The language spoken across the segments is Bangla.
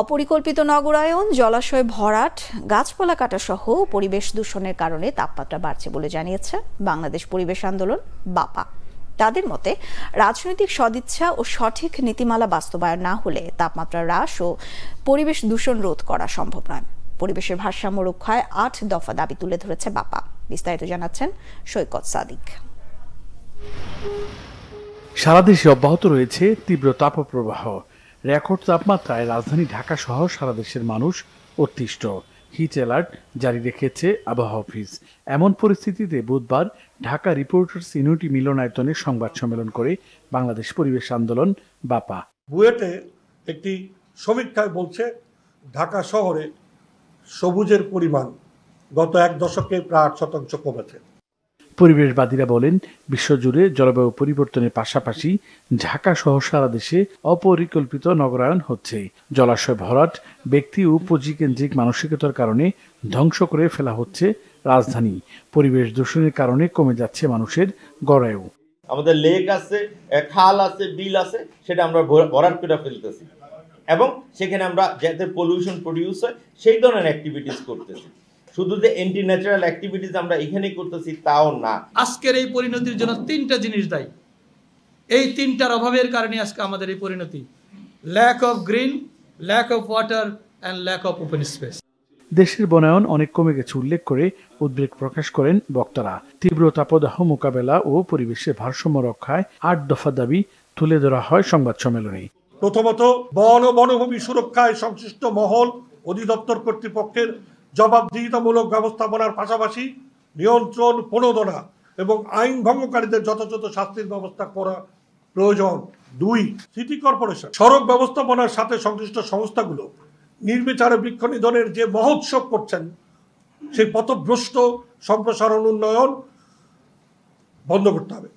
অপরিকল্পিত নগরায়ন, জলাশয় ভরাট, গাছপালা কাটা সহ পরিবেশ দূষণের কারণে তাপমাত্রা বাড়ছে বলে জানিয়েছে বাংলাদেশ পরিবেশ আন্দোলন বাপা। তাদের মতে রাজনৈতিক সদিচ্ছা ও সঠিক নীতিমালা বাস্তবায়ন না হলে তাপমাত্রা হ্রাস ও পরিবেশ দূষণ রোধ করা সম্ভব নয়। পরিবেশের ভারসাম্য রক্ষায় ৮ দফা দাবি তুলে ধরেছে বাপা। বিস্তারিত জানাচ্ছেন সৈকত সাদিক। সারা দেশে অব্যাহত রয়েছে তীব্র তাপপ্রবাহ। রেকর্ড তাপমাত্রায় রাজধানী ঢাকা সহ সারা দেশের মানুষ অতিষ্ঠ। হিট অ্যালার্ট জারি রেখেছে আবহাওয়া অফিস। এমন পরিস্থিতিতে বুধবার ঢাকা রিপোর্টার্স ইউনিটি মিলনায়তনে সংবাদ সম্মেলন করে বাংলাদেশ পরিবেশ আন্দোলন বাপা। বুয়েটে একটি সমীক্ষায় বলছে ঢাকা শহরে সবুজের পরিমাণ গত এক দশকে প্রায় ৮% কমেছে। পরিবেশবাদীরা বলেন, বিশ্বজুড়ে জলবায়ু পরিবর্তনের পাশাপাশি ঢাকা সহ সারা দেশে অপরিকল্পিত নগরায়ন হচ্ছে। জলাশয় ভরাট, ব্যক্তি ও পুঁজিকেন্দ্রিক মানসিকতার কারণে ধ্বংস করে ফেলা হচ্ছে রাজধানী। পরিবেশ দূষণের কারণে কমে যাচ্ছে মানুষের গড়ায়ু। আমাদের লেক আছে, খাল আছে, বিল আছে, সেটা আমরা ভরাট করে ফেলতেছি এবং সেখানে আমরা যাতে পলিউশন প্রডিউস হয় সেই ধরনের অ্যাক্টিভিটিস করতেছি। শুধু যে এন্টি ন্যাচারাল অ্যাক্টিভিটিস আমরা এখানেই করতেছি তাও না। আজকের এই পরিণতির জন্য ৩টা জিনিস দায়ী। এই ৩টার অভাবের কারণে আজকে আমাদের এই পরিণতি: lack of green, lack of water and lack of open space. দেশের বনায়ন অনেক কমে গেছে উল্লেখ করে উদ্বেগ প্রকাশ করেন বক্তারা। তীব্র তাপদাহ মোকাবেলা ও পরিবেশের ভারসাম্য রক্ষায় ৮ দফা দাবি তুলে ধরা হয় সংবাদ সম্মেলনে। প্রথমত, বন ও বনভূমি সুরক্ষায় সংশ্লিষ্ট মহল অধিদপ্তর কর্তৃপক্ষের জবাবদিহিতামূলক ব্যবস্থাপনার পাশাপাশি নিয়ন্ত্রণ, প্রণোদনা এবং আইন ভঙ্গকারীদের যথাযথ শাস্তির ব্যবস্থা করা প্রয়োজন। ২, সিটি কর্পোরেশন সড়ক ব্যবস্থাপনার সাথে সংশ্লিষ্ট সংস্থাগুলো নির্বিচারে বৃক্ষ নিধনের যে মহোৎসব করছেন, সেই পথভ্রষ্ট সম্প্রসারণ উন্নয়ন বন্ধ করতে হবে।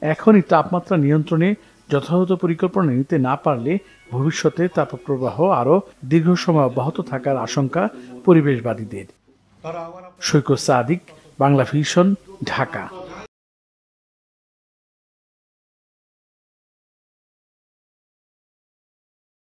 এখনই তাপমাত্রা নিয়ন্ত্রণে যথাযথ পরিকল্পনা নিতে না পারলে ভবিষ্যতে তাপপ্রবাহ আরও দীর্ঘ সময় অব্যাহত থাকার আশঙ্কা পরিবেশবাদীদের। সৈকত সাদিক, বাংলা ভিশন, ঢাকা।